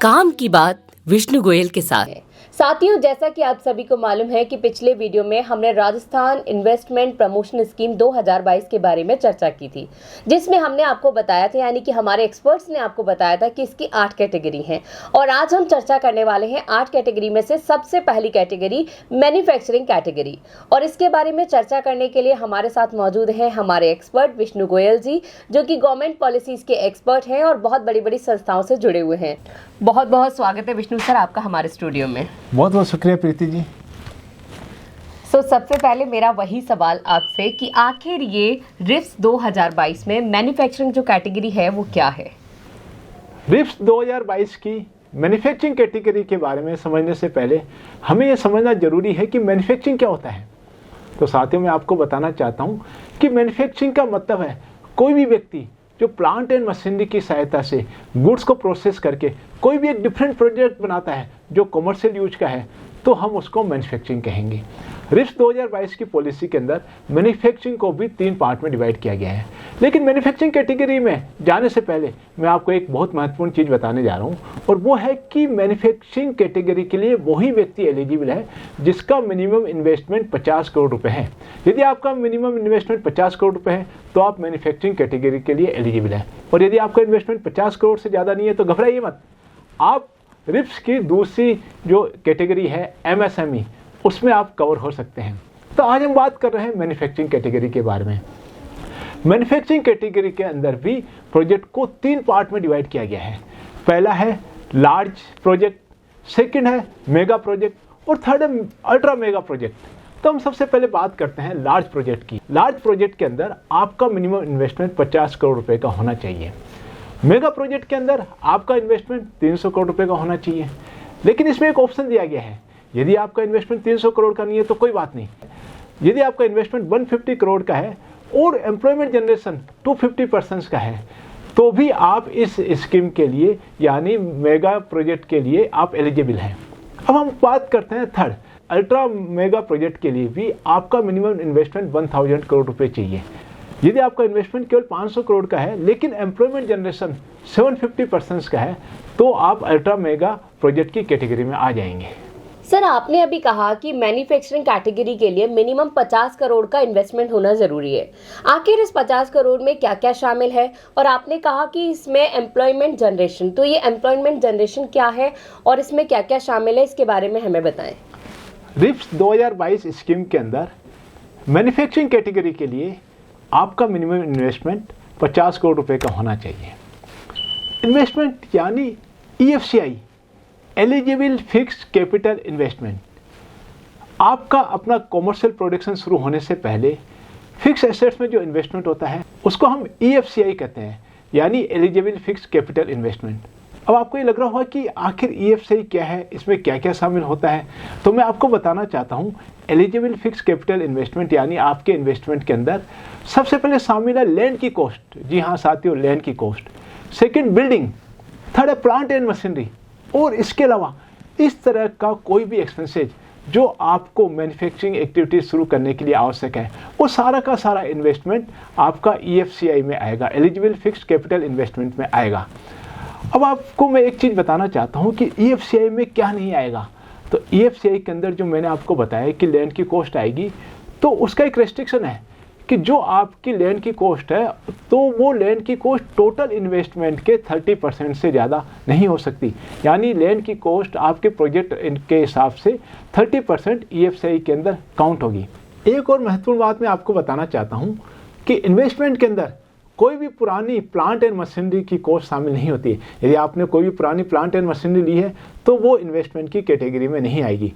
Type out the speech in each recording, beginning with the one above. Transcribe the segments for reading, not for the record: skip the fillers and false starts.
काम की बात विष्णु गोयल के साथ। साथियों, जैसा कि आप सभी को मालूम है कि पिछले वीडियो में हमने राजस्थान इन्वेस्टमेंट प्रमोशन स्कीम 2022 के बारे में चर्चा की थी, जिसमें हमने आपको बताया था, यानी कि हमारे एक्सपर्ट्स ने आपको बताया था कि इसकी 8 कैटेगरी हैं। और आज हम चर्चा करने वाले हैं 8 कैटेगरी में से सबसे पहली कैटेगरी मैन्युफैक्चरिंग कैटेगरी। और इसके बारे में चर्चा करने के लिए हमारे साथ मौजूद हैं हमारे एक्सपर्ट विष्णु गोयल जी, जो कि गवर्नमेंट पॉलिसीज के एक्सपर्ट हैं और बहुत बड़ी बड़ी संस्थाओं से जुड़े हुए हैं। बहुत बहुत स्वागत है विष्णु सर आपका हमारे स्टूडियो में। बहुत बहुत शुक्रिया प्रीति जी। सबसे पहले मेरा वही सवाल आपसे कि आखिर ये रिफ्स 2022 में मैन्युफैक्चरिंग जो कैटेगरी है वो क्या है? रिफ्स 2022 की मैन्युफैक्चरिंग कैटेगरी के बारे में समझने से पहले हमें यह समझना जरूरी है कि मैन्युफैक्चरिंग क्या होता है। तो साथियों, मैं आपको बताना चाहता हूँ कि मैन्युफैक्चरिंग का मतलब है कोई भी व्यक्ति जो प्लांट एंड मशीनरी की सहायता से गुड्स को प्रोसेस करके कोई भी एक डिफरेंट प्रोडक्ट बनाता है जो कमर्शियल यूज का है, तो हम उसको मैन्युफैक्चरिंग कहेंगे। रिफ्स 2022 की पॉलिसी के अंदर मैन्युफैक्चरिंग को भी 3 पार्ट में डिवाइड किया गया है। लेकिन मैन्युफैक्चरिंग कैटेगरी में जाने से पहले मैं आपको एक बहुत महत्वपूर्ण चीज़ बताने जा रहा हूँ, और वो है कि मैन्युफैक्चरिंग कैटेगरी के लिए वही व्यक्ति एलिजिबल है जिसका मिनिमम इन्वेस्टमेंट 50 करोड़ रुपए है। यदि आपका मिनिमम इन्वेस्टमेंट 50 करोड़ रुपए है तो आप मैन्युफैक्चरिंग कैटेगरी के लिए एलिजिबल है। और यदि आपका इन्वेस्टमेंट 50 करोड़ से ज़्यादा नहीं है तो घबराइए मत, आप रिफ्स की दूसरी जो कैटेगरी है एमएसएमई, उसमें आप कवर हो सकते हैं। तो आज हम बात कर रहे हैं मैन्युफैक्चरिंग कैटेगरी के बारे में। मैन्युफैक्चरिंग कैटेगरी के अंदर भी प्रोजेक्ट को 3 पार्ट में डिवाइड किया गया है। पहला है लार्ज प्रोजेक्ट, सेकंड है मेगा प्रोजेक्ट और थर्ड है अल्ट्रा मेगा प्रोजेक्ट। तो हम सबसे पहले बात करते हैं लार्ज प्रोजेक्ट की। लार्ज प्रोजेक्ट के अंदर आपका मिनिमम इन्वेस्टमेंट 50 करोड़ रुपए का होना चाहिए। मेगा प्रोजेक्ट के अंदर आपका इन्वेस्टमेंट 300 करोड़ रुपए का होना चाहिए। लेकिन इसमें एक ऑप्शन दिया गया है, यदि आपका इन्वेस्टमेंट 300 करोड़ का नहीं है तो कोई बात नहीं, यदि आपका इन्वेस्टमेंट 150 करोड़ का है और एम्प्लॉयमेंट जनरेशन 250% का है तो भी आप इस स्कीम के लिए यानी मेगा प्रोजेक्ट के लिए आप एलिजिबल हैं। अब हम बात करते हैं थर्ड अल्ट्रा मेगा प्रोजेक्ट के लिए भी आपका मिनिमम इन्वेस्टमेंट 1000 करोड़ रुपए चाहिए। यदि आपका इन्वेस्टमेंट केवल 500 करोड़ का है लेकिन एम्प्लॉयमेंट जनरेशन 750% का है तो आप अल्ट्रा मेगा प्रोजेक्ट की कैटेगरी में आ जाएंगे। सर, आपने अभी कहा कि मैन्युफैक्चरिंग कैटेगरी के लिए मिनिमम 50 करोड़ का इन्वेस्टमेंट होना जरूरी है। आखिर इस 50 करोड़ में क्या क्या शामिल है? और आपने कहा कि इसमें एम्प्लॉयमेंट जनरेशन, तो ये एम्प्लॉयमेंट जनरेशन क्या है और इसमें क्या क्या शामिल है, इसके बारे में हमें बताएं। रिफ्स 2022 स्कीम के अंदर मैन्युफैक्चरिंग कैटेगरी के लिए आपका मिनिमम इन्वेस्टमेंट 50 करोड़ रुपए का होना चाहिए। इन्वेस्टमेंट यानी EFCI, eligible fixed capital investment. आपका अपना कॉमर्शियल प्रोडक्शन शुरू होने से पहले फिक्स एसेट्स में जो इन्वेस्टमेंट होता है उसको हम EFCI कहते हैं, यानी एलिजिबल फिक्स्ड कैपिटल इन्वेस्टमेंट। अब आपको ये लग रहा होगा कि आखिर EFCI क्या है, इसमें क्या क्या शामिल होता है, तो मैं आपको बताना चाहता हूँ। एलिजिबल फिक्स कैपिटल इन्वेस्टमेंट यानी आपके इन्वेस्टमेंट के अंदर सबसे पहले शामिल है लैंड की कॉस्ट। जी हाँ साथियों, लैंड की कॉस्ट। सेकंड बिल्डिंग, थर्ड है प्लांट एंड मशीनरी, और इसके अलावा इस तरह का कोई भी एक्सपेंसेज जो आपको मैन्युफैक्चरिंग एक्टिविटीज शुरू करने के लिए आवश्यक है, वो सारा का सारा इन्वेस्टमेंट आपका EFCI में आएगा, एलिजिबल फिक्स्ड कैपिटल इन्वेस्टमेंट में आएगा। अब आपको मैं एक चीज़ बताना चाहता हूँ कि EFCI में क्या नहीं आएगा। तो EFCI के अंदर जो मैंने आपको बताया कि लैंड की कॉस्ट आएगी, तो उसका एक रेस्ट्रिक्शन है कि जो आपकी लैंड की कॉस्ट है तो वो लैंड की कॉस्ट टोटल इन्वेस्टमेंट के 30% से ज़्यादा नहीं हो सकती। यानी लैंड की कॉस्ट आपके प्रोजेक्ट के हिसाब से 30% EFCI के अंदर काउंट होगी। एक और महत्वपूर्ण बात मैं आपको बताना चाहता हूँ कि इन्वेस्टमेंट के अंदर कोई भी पुरानी प्लांट एंड मशीनरी की कॉस्ट शामिल नहीं होती। यदि आपने कोई भी पुरानी प्लांट एंड मशीनरी ली है तो वो इन्वेस्टमेंट की कैटेगरी में नहीं आएगी।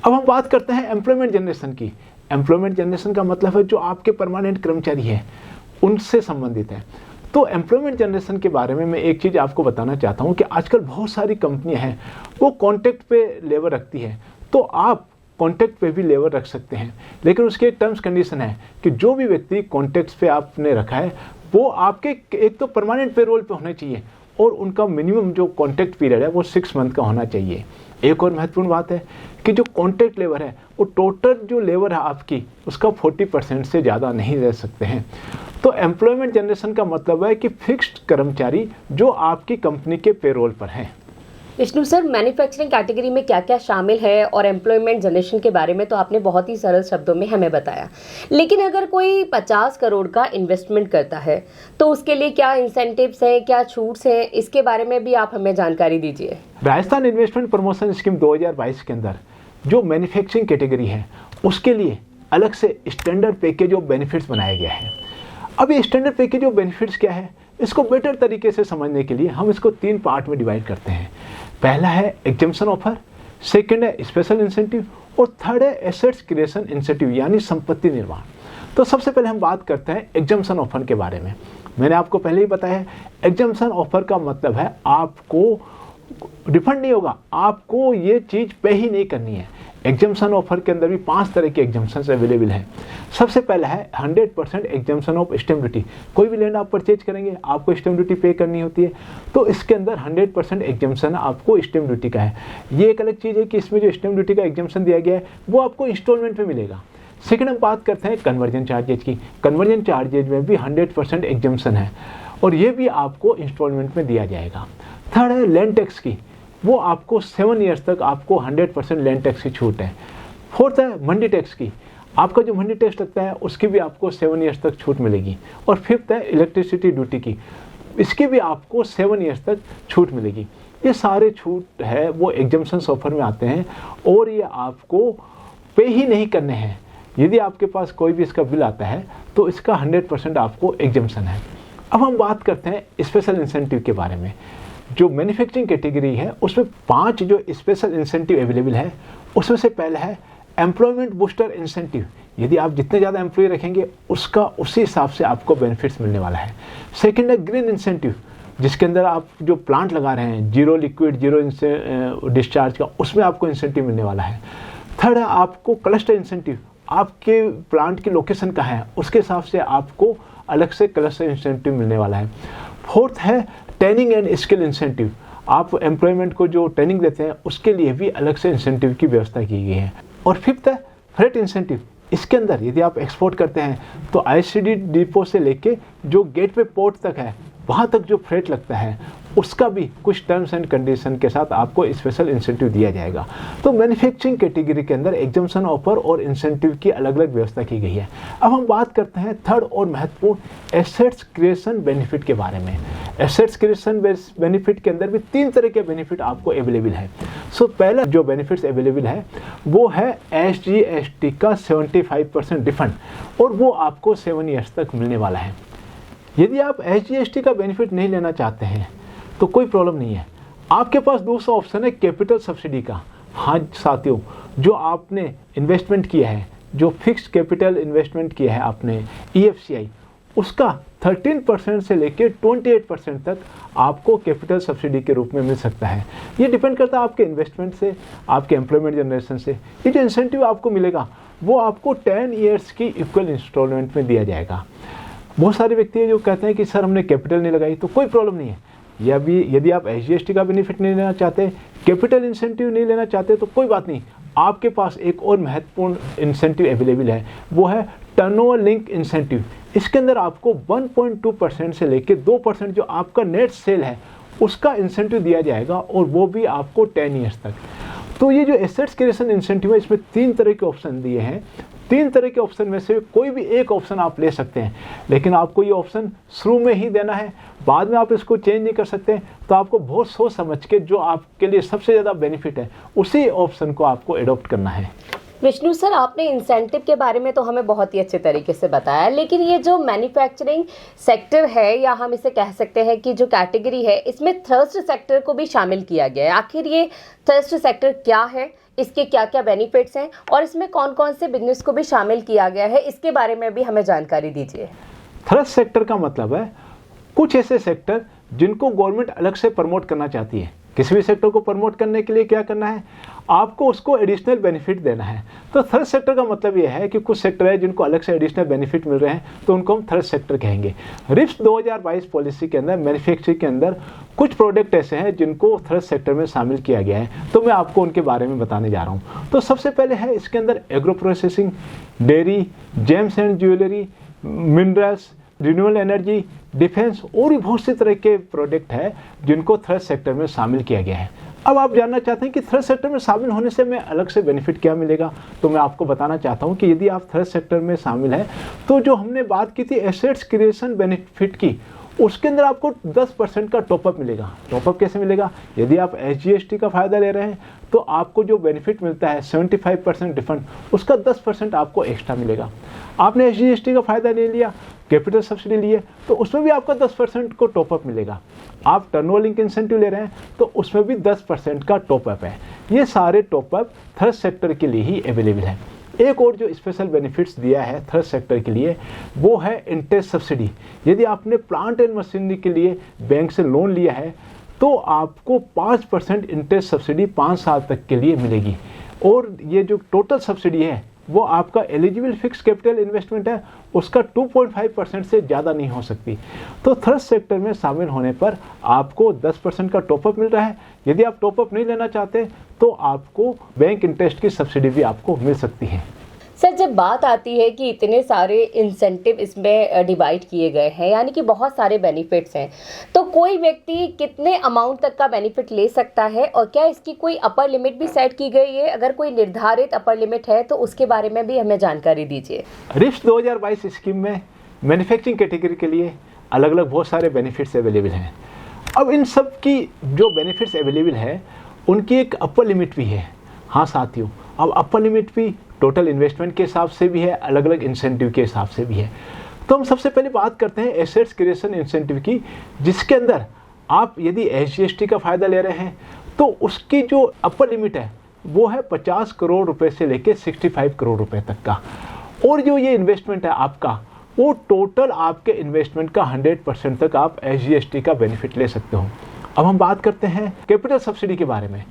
अब हम बात करते हैं एम्प्लॉयमेंट जनरेशन की। एम्प्लॉयमेंट जनरेशन का मतलब है जो आपके परमानेंट कर्मचारी हैं उनसे संबंधित है। तो एम्प्लॉयमेंट जनरेशन के बारे में मैं एक चीज़ आपको बताना चाहता हूँ कि आजकल बहुत सारी कंपनियाँ हैं वो कॉन्ट्रैक्ट पे लेबर रखती है, तो आप कॉन्ट्रैक्ट पे भी लेबर रख सकते हैं। लेकिन उसके एक टर्म्स कंडीशन है कि जो भी व्यक्ति कॉन्ट्रैक्ट पे आपने रखा है वो आपके एक तो परमानेंट पेरोल पे होने चाहिए और उनका मिनिमम जो कॉन्ट्रैक्ट पीरियड है वो 6 मंथ का होना चाहिए। एक और महत्वपूर्ण बात है कि जो कॉन्ट्रैक्ट लेबर है वो टोटल जो लेबर है आपकी उसका 40% से ज़्यादा नहीं रह सकते हैं। तो एम्प्लॉयमेंट जनरेशन का मतलब है कि फिक्स्ड कर्मचारी जो आपकी कंपनी के पेरोल पर हैं। विष्णु सर, मैन्युफैक्चरिंग कैटेगरी में क्या क्या शामिल है और एम्प्लॉयमेंट जनरेशन के बारे में तो आपने बहुत ही सरल शब्दों में हमें बताया, लेकिन अगर कोई 50 करोड़ का इन्वेस्टमेंट करता है तो उसके लिए क्या इंसेंटिव्स हैं, क्या छूट्स हैं, इसके बारे में भी आप हमें जानकारी दीजिए। राजस्थान इन्वेस्टमेंट प्रमोशन स्कीम 2022 के अंदर जो मैन्युफैक्चरिंग कैटेगरी है उसके लिए अलग से स्टैंडर्ड पैकेज ऑफ बेनिफिट्स बनाया गया है। अब ये स्टैंडर्ड पैकेज ऑफ बेनिफिट्स क्या है, इसको बेटर तरीके से समझने के लिए हम इसको 3 पार्ट में डिवाइड करते हैं। पहला है एग्जम्पशन ऑफर, सेकंड है स्पेशल इंसेंटिव और थर्ड है एसेट्स क्रिएशन इंसेंटिव यानी संपत्ति निर्माण। तो सबसे पहले हम बात करते हैं एग्जम्पशन ऑफर के बारे में। मैंने आपको पहले ही बताया, एग्जम्पशन ऑफर का मतलब है आपको रिफंड नहीं होगा, आपको ये चीज़ पे ही नहीं करनी है। एग्जम्पशन ऑफर के अंदर भी 5 तरह के एग्जम्पशन अवेलेबल हैं। सबसे पहला है 100% एग्जम्पशन ऑफ स्टैम्प ड्यूटी। कोई भी लैंड आप परचेज करेंगे आपको स्टैम्प ड्यूटी पे करनी होती है, तो इसके अंदर 100% एग्जम्पशन आपको स्टैम्प ड्यूटी का है। ये एक अलग चीज़ है कि इसमें जो स्टैम्प ड्यूटी का एग्जम्पशन दिया गया है वो आपको इंस्टॉलमेंट में मिलेगा। सेकेंड हम बात करते हैं कन्वर्जन चार्जेज की। कन्वर्जन चार्जेज में भी 100% एग्जम्पशन है और ये भी आपको इंस्टॉलमेंट में दिया जाएगा। थर्ड है लैंड टैक्स की, वो आपको 7 ईयर्स तक आपको 100% लैंड टैक्स की छूट है। फोर्थ है मंडी टैक्स की, आपका जो मंडी टैक्स लगता है उसकी भी आपको 7 ईयर्स तक छूट मिलेगी। और फिफ्थ है इलेक्ट्रिसिटी ड्यूटी की, इसकी भी आपको 7 ईयर्स तक छूट मिलेगी। ये सारे छूट है वो एग्जम्पशन ऑफर में आते हैं और ये आपको पे ही नहीं करने हैं। यदि आपके पास कोई भी इसका बिल आता है तो इसका 100% आपको एग्जम्पशन है। अब हम बात करते हैं स्पेशल इंसेंटिव के बारे में। जो मैन्युफैक्चरिंग कैटेगरी है उसमें 5 जो स्पेशल इंसेंटिव अवेलेबल है, उसमें से पहला है एम्प्लॉयमेंट बूस्टर इंसेंटिव। यदि आप जितने ज़्यादा एम्प्लॉय रखेंगे उसका उसी हिसाब से आपको बेनिफिट्स मिलने वाला है। सेकंड है ग्रीन इंसेंटिव, जिसके अंदर आप जो प्लांट लगा रहे हैं जीरो लिक्विड जीरो डिस्चार्ज का, उसमें आपको इंसेंटिव मिलने वाला है। थर्ड है आपको क्लस्टर इंसेंटिव, आपके प्लांट की लोकेशन कहाँ है उसके हिसाब से आपको अलग से क्लस्टर इंसेंटिव मिलने वाला है। फोर्थ है ट्रेनिंग एंड स्किल इंसेंटिव, आप एम्प्लॉयमेंट को जो ट्रेनिंग देते हैं उसके लिए भी अलग से इंसेंटिव की व्यवस्था की गई है। और फिफ्थ है फ्रेट इंसेंटिव, इसके अंदर यदि आप एक्सपोर्ट करते हैं तो आईसीडी डिपो से लेके जो गेट पे पोर्ट तक है वहाँ तक जो फ्रेट लगता है उसका भी कुछ टर्म्स एंड कंडीशन के साथ आपको स्पेशल इंसेंटिव दिया जाएगा। तो मैन्युफैक्चरिंग कैटेगरी के अंदर एग्जम्पशन ऑफर और इंसेंटिव की अलग अलग व्यवस्था की गई है। अब हम बात करते हैं थर्ड और महत्वपूर्ण एसेट्स क्रिएशन बेनिफिट के बारे में। एसेट्स क्रिएशन बेनिफिट के अंदर भी 3 तरह के बेनिफिट आपको अवेलेबल है। पहला जो बेनिफिट्स अवेलेबल है वो है SGST का 75% रिफंड और वो आपको 7 ईयर्स तक मिलने वाला है। यदि आप SGST का बेनिफिट नहीं लेना चाहते हैं तो कोई प्रॉब्लम नहीं है, आपके पास दूसरा ऑप्शन है कैपिटल सब्सिडी का। हाँ साथियों, जो आपने इन्वेस्टमेंट किया है, जो फिक्स्ड कैपिटल इन्वेस्टमेंट किया है आपने EFCI, उसका 13% से लेकर 28% तक आपको कैपिटल सब्सिडी के रूप में मिल सकता है। ये डिपेंड करता है आपके इन्वेस्टमेंट से, आपके एम्प्लॉयमेंट जनरेशन से। ये जो इंसेंटिव आपको मिलेगा वो आपको 10 ईयर्स की इक्वल इंस्टॉलमेंट में दिया जाएगा। बहुत सारे व्यक्ति हैं जो कहते हैं कि सर हमने कैपिटल नहीं लगाई, तो कोई प्रॉब्लम नहीं है। या भी यदि आप SGST का बेनिफिट नहीं लेना चाहते, कैपिटल इंसेंटिव नहीं लेना चाहते तो कोई बात नहीं, आपके पास एक और महत्वपूर्ण इंसेंटिव अवेलेबल है, वो है टर्नओवर लिंक इंसेंटिव। इसके अंदर आपको 1.2% से लेकर 2% जो आपका नेट सेल है उसका इंसेंटिव दिया जाएगा और वो भी आपको 10 ईयर्स तक। तो ये जो एसेट्स क्रिएशन इंसेंटिव है इसमें 3 तरह के ऑप्शन दिए हैं। 3 तरह के ऑप्शन में से कोई भी एक ऑप्शन आप ले सकते हैं, लेकिन आपको ये ऑप्शन शुरू में ही देना है, बाद में आप इसको चेंज नहीं कर सकते। तो आपको बहुत सोच समझ के जो आपके लिए सबसे ज़्यादा बेनिफिट है उसी ऑप्शन को आपको एडॉप्ट करना है। विष्णु सर, आपने इंसेंटिव के बारे में तो हमें बहुत ही अच्छे तरीके से बताया, लेकिन ये जो मैन्युफैक्चरिंग सेक्टर है या हम इसे कह सकते हैं कि जो कैटेगरी है इसमें थर्स्ट सेक्टर को भी शामिल किया गया है। आखिर ये थर्स्ट सेक्टर क्या है, इसके क्या क्या बेनिफिट्स हैं और इसमें कौन कौन से बिजनेस को भी शामिल किया गया है, इसके बारे में भी हमें जानकारी दीजिए। थर्ड सेक्टर का मतलब है कुछ ऐसे सेक्टर जिनको गवर्नमेंट अलग से प्रमोट करना चाहती है। किसी भी सेक्टर को प्रमोट करने के लिए क्या करना है, आपको उसको एडिशनल बेनिफिट देना है। तो थर्ड सेक्टर का मतलब यह है कि कुछ सेक्टर है जिनको अलग से एडिशनल बेनिफिट मिल रहे हैं, तो उनको हम थर्ड सेक्टर कहेंगे। रिप्स 2022 पॉलिसी के अंदर मैन्युफैक्चरिंग के अंदर कुछ प्रोडक्ट ऐसे हैं जिनको थर्ड सेक्टर में शामिल किया गया है, तो मैं आपको उनके बारे में बताने जा रहा हूँ। तो सबसे पहले है इसके अंदर agro processing, dairy, James and jewellery, minerals, renewable energy, defence और भी बहुत से तरह के प्रोडक्ट है जिनको थर्ड सेक्टर में शामिल किया गया है। अब आप जानना चाहते हैं कि थर्ड सेक्टर में शामिल होने से हमें अलग से बेनिफिट क्या मिलेगा, तो मैं आपको बताना चाहता हूं कि यदि आप थर्ड सेक्टर में शामिल हैं तो जो हमने बात की थी एसेट्स क्रिएशन बेनिफिट की, उसके अंदर आपको 10% का टॉपअप मिलेगा। टॉपअप कैसे मिलेगा? यदि आप SGST का फ़ायदा ले रहे हैं तो आपको जो बेनिफिट मिलता है 75% रिफंड, उसका 10% आपको एक्स्ट्रा मिलेगा। आपने SGST का फ़ायदा ले लिया, कैपिटल सब्सिडी लिए, तो उसमें भी आपका 10% को टॉपअप मिलेगा। आप टर्नओवर लिंक इंसेंटिव ले रहे हैं तो उसमें भी 10% का टॉपअप है। ये सारे टॉपअप थर्ड सेक्टर के लिए ही अवेलेबल है। एक और जो स्पेशल बेनिफिट्स दिया है थर्ड सेक्टर के लिए वो है इंटरेस्ट सब्सिडी। यदि आपने प्लांट एंड मशीनरी के लिए बैंक से लोन लिया है तो आपको 5% इंटरेस्ट सब्सिडी 5 साल तक के लिए मिलेगी। और ये जो टोटल सब्सिडी है वो आपका एलिजिबल फिक्स कैपिटल इन्वेस्टमेंट है उसका 2.5% से ज़्यादा नहीं हो सकती। तो थर्ड सेक्टर में शामिल होने पर आपको 10% का टॉपअप मिल रहा है। यदि आप टॉपअप नहीं लेना चाहते तो आपको बैंक इंटरेस्ट की सब्सिडी भी आपको मिल सकती है। सर, जब बात आती है कि इतने सारे इंसेंटिव इसमें डिवाइड किए गए हैं, यानी कि बहुत सारे बेनिफिट्स हैं, तो कोई व्यक्ति कितने अमाउंट तक का बेनिफिट ले सकता है और क्या इसकी कोई अपर लिमिट भी सेट की गई है? अगर कोई निर्धारित अपर लिमिट है तो उसके बारे में भी हमें जानकारी दीजिए। रिफ्ट 2022 स्कीम में मैन्युफैक्चरिंग कैटेगरी के लिए अलग अलग बहुत सारे बेनिफिट्स अवेलेबल हैं। अब इन सब की जो बेनिफिट्स अवेलेबल है उनकी एक अपर लिमिट भी है। हाँ साथियों, अब अपर लिमिट भी टोटल इन्वेस्टमेंट के हिसाब से भी है, अलग अलग इंसेंटिव के हिसाब से भी है। तो हम सबसे पहले बात करते हैं एसेट्स क्रिएशन इंसेंटिव की, जिसके अंदर आप यदि SGST का फ़ायदा ले रहे हैं तो उसकी जो अपर लिमिट है वो है 50 करोड़ रुपए से लेकर 65 करोड़ रुपए तक का। और जो ये इन्वेस्टमेंट है आपका वो टोटल आपके इन्वेस्टमेंट का 100% तक आप SGST का बेनिफिट ले सकते हो। अब हम बात करते हैं कैपिटल सब्सिडी के बारे में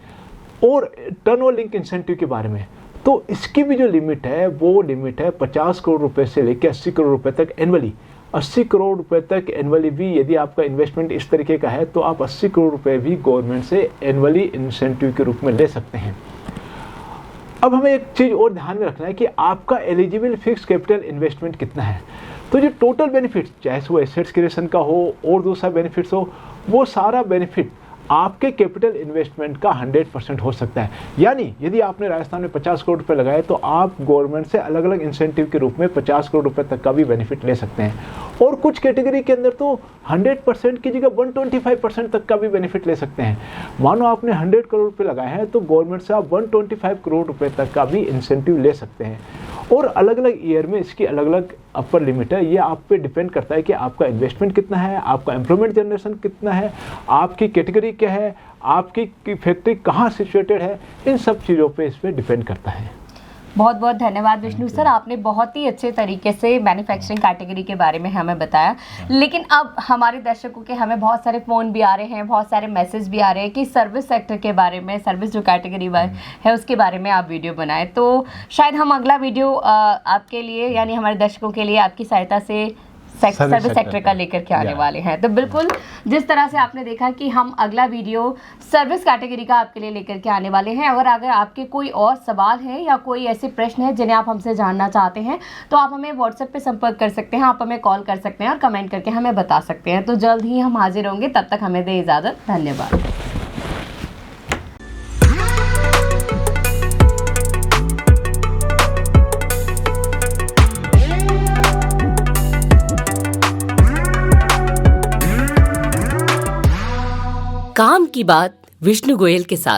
और टर्नओवर लिंक इंसेंटिव के बारे में। तो इसकी भी जो लिमिट है वो लिमिट है 50 करोड़ रुपए से लेकर 80 करोड़ रुपए तक एनुअली। 80 करोड़ रुपए तक एनुअली भी यदि आपका इन्वेस्टमेंट इस तरीके का है तो आप 80 करोड़ रुपए भी गवर्नमेंट से एनुअली इंसेंटिव के रूप में ले सकते हैं। अब हमें एक चीज़ और ध्यान में रखना है कि आपका एलिजिबल फिक्स कैपिटल इन्वेस्टमेंट कितना है। तो जो टोटल बेनिफिट, चाहे वो एसेट्स क्रिएशन का हो और दूसरा बेनिफिट्स हो, वो सारा बेनिफिट आपके कैपिटल इन्वेस्टमेंट का 100% हो सकता है। यानी यदि आपने राजस्थान में 50 करोड़ रुपए लगाए तो आप गवर्नमेंट से अलग अलग इंसेंटिव के रूप में 50 करोड़ रुपए तक का भी बेनिफिट ले सकते हैं। और कुछ कैटेगरी के अंदर तो 100% की जगह 125% तक का भी बेनिफिट ले सकते हैं। मानो आपने 100 करोड़ रुपए लगाए हैं तो गवर्नमेंट से आप 125 करोड़ रुपए तक का भी इंसेंटिव ले सकते हैं। और अलग अलग ईयर में इसकी अलग अलग अपर लिमिट है। ये आप पे डिपेंड करता है कि आपका इन्वेस्टमेंट कितना है, आपका एम्प्लॉयमेंट जनरेशन कितना है, आपकी कैटेगरी क्या है, आपकी फैक्ट्री कहाँ सिचुएटेड है, इन सब चीज़ों पे इस पर डिपेंड करता है। बहुत बहुत धन्यवाद विष्णु सर, आपने बहुत ही अच्छे तरीके से मैन्युफैक्चरिंग कैटेगरी के बारे में हमें बताया। लेकिन अब हमारे दर्शकों के हमें बहुत सारे फ़ोन भी आ रहे हैं, बहुत सारे मैसेज भी आ रहे हैं कि सर्विस सेक्टर के बारे में, सर्विस जो कैटेगरी है उसके बारे में आप वीडियो बनाएं। तो शायद हम अगला वीडियो आपके लिए यानी हमारे दर्शकों के लिए आपकी सहायता से सर्विस सेक्टर का लेकर के आने वाले हैं। तो बिल्कुल जिस तरह से आपने देखा कि हम अगला वीडियो सर्विस कैटेगरी का आपके लिए लेकर के आने वाले हैं। अगर आपके कोई और सवाल है या कोई ऐसे प्रश्न है जिन्हें आप हमसे जानना चाहते हैं तो आप हमें व्हाट्सएप पे संपर्क कर सकते हैं, आप हमें कॉल कर सकते हैं और कमेंट करके हमें बता सकते हैं। तो जल्द ही हम हाजिर होंगे, तब तक हमें दे इजाज़त। धन्यवाद। काम की बात विष्णु गोयल के साथ।